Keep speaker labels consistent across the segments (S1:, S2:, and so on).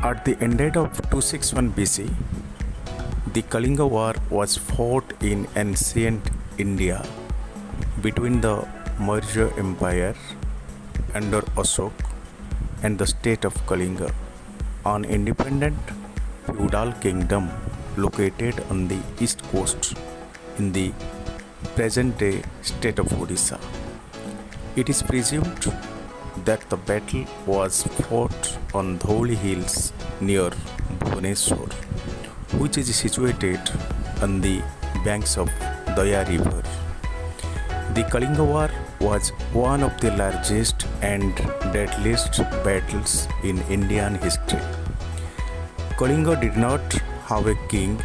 S1: At the end of 261 BC, the Kalinga War was fought in ancient India between the Maurya Empire under Ashoka and the state of Kalinga, an independent feudal kingdom located on the east coast in the present-day state of Odisha. It is presumed that the battle was fought on Dhauli hills near Bhubaneswar, which is situated on the banks of Daya River. The Kalinga War was one of the largest and deadliest battles in Indian history. Kalinga did not have a king,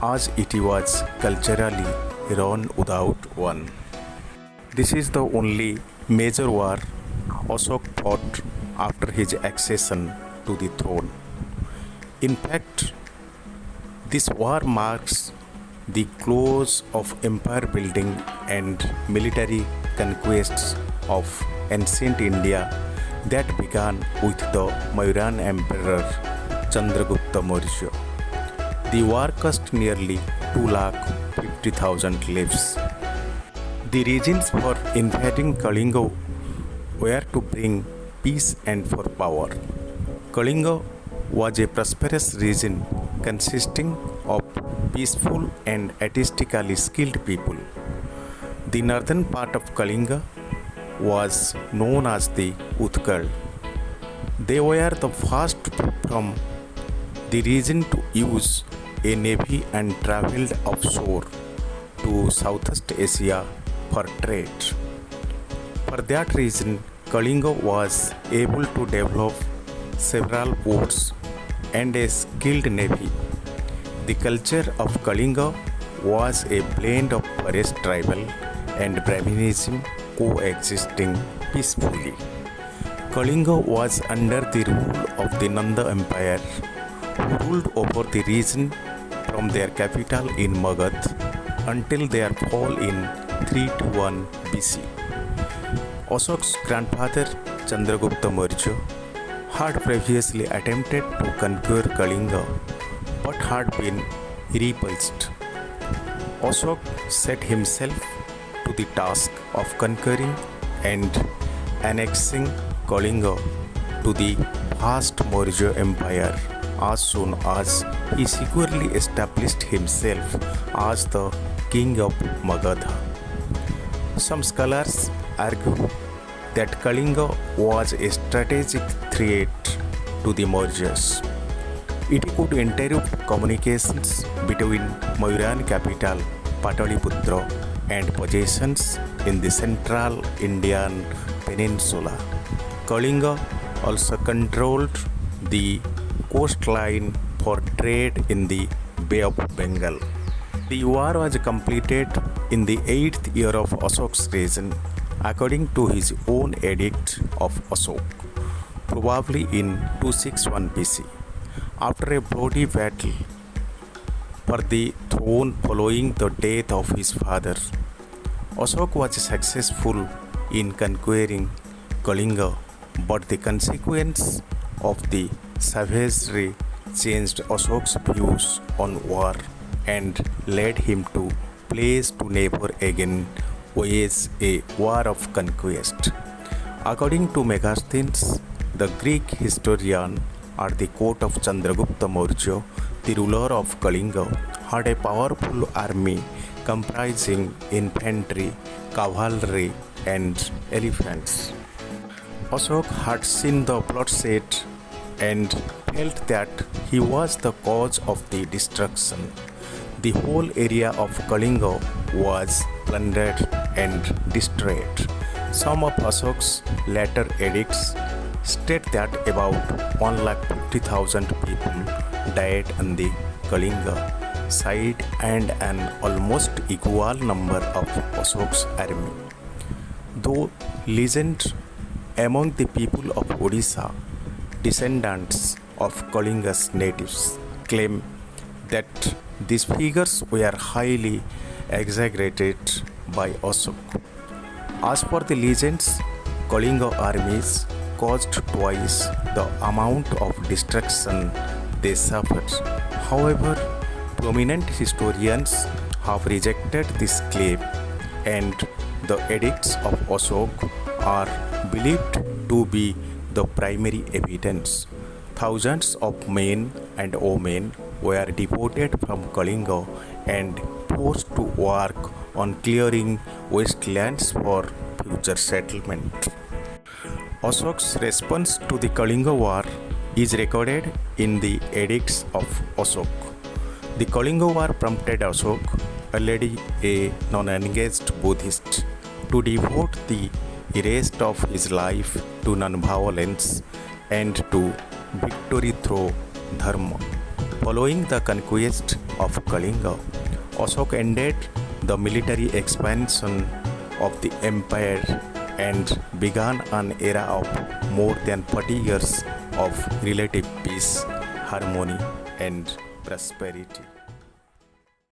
S1: as it was culturally run without one. This is the only major war Ashoka fought after his accession to the throne. In fact, this war marks the close of empire building and military conquests of ancient India that began with the Mauryan Emperor Chandragupta Maurya. The war cost nearly 250,000 lives. The reasons for invading Kalinga were to bring peace and for power. Kalinga was a prosperous region consisting of peaceful and artistically skilled people. The northern part of Kalinga was known as the Utkal. They were the first from the region to use a navy and travelled offshore to Southeast Asia for trade. For that reason, Kalinga was able to develop several ports and a skilled navy. The culture of Kalinga was a blend of forest tribal and Brahminism coexisting peacefully. Kalinga was under the rule of the Nanda Empire, who ruled over the region from their capital in Magadh until their fall in 321 BC. Ashoka's grandfather Chandragupta Maurya had previously attempted to conquer Kalinga but had been repulsed. Ashoka set himself to the task of conquering and annexing Kalinga to the vast Maurya Empire as soon as he securely established himself as the king of Magadha. Some scholars argue that Kalinga was a strategic threat to the Mauryas. It could interrupt communications between Mauryan capital Pataliputra and possessions in the central Indian peninsula. Kalinga also controlled the coastline for trade in the Bay of Bengal. The war was completed in the 8th year of Ashoka's reign, according to his own edict of Ashoka, probably in 261 BC. After a bloody battle for the throne following the death of his father, Ashoka was successful in conquering Kalinga, but the consequence of the savagery changed Ashoka's views on war and led him to pledge to never again wage a war of conquest. According to Megasthenes, the Greek historian at the court of Chandragupta Maurya, the ruler of Kalinga, had a powerful army comprising infantry, cavalry, and elephants. Ashoka had seen the bloodshed and felt that he was the cause of the destruction. The whole area of Kalinga was plundered and destroyed. Some of Ashoka's later edicts state that about 150,000 people died on the Kalinga side and an almost equal number of Ashoka's army. Though legend among the people of Odisha, descendants of Kalinga's natives, claim that these figures were highly exaggerated by Ashoka. As per the legends, Kalinga armies caused twice the amount of destruction they suffered. However, prominent historians have rejected this claim, and the edicts of Ashoka are believed to be the primary evidence. Thousands of men and women were deported from Kalinga and forced to work on clearing wastelands for future settlement. Ashoka's response to the Kalinga War is recorded in the edicts of Ashoka. The Kalinga War prompted Ashoka, already a non-engaged Buddhist, to devote the rest of his life to non-violence and to victory through dharma. Following the conquest of Kalinga, Ashoka ended the military expansion of the empire and began an era of more than 40 years of relative peace, harmony, and prosperity.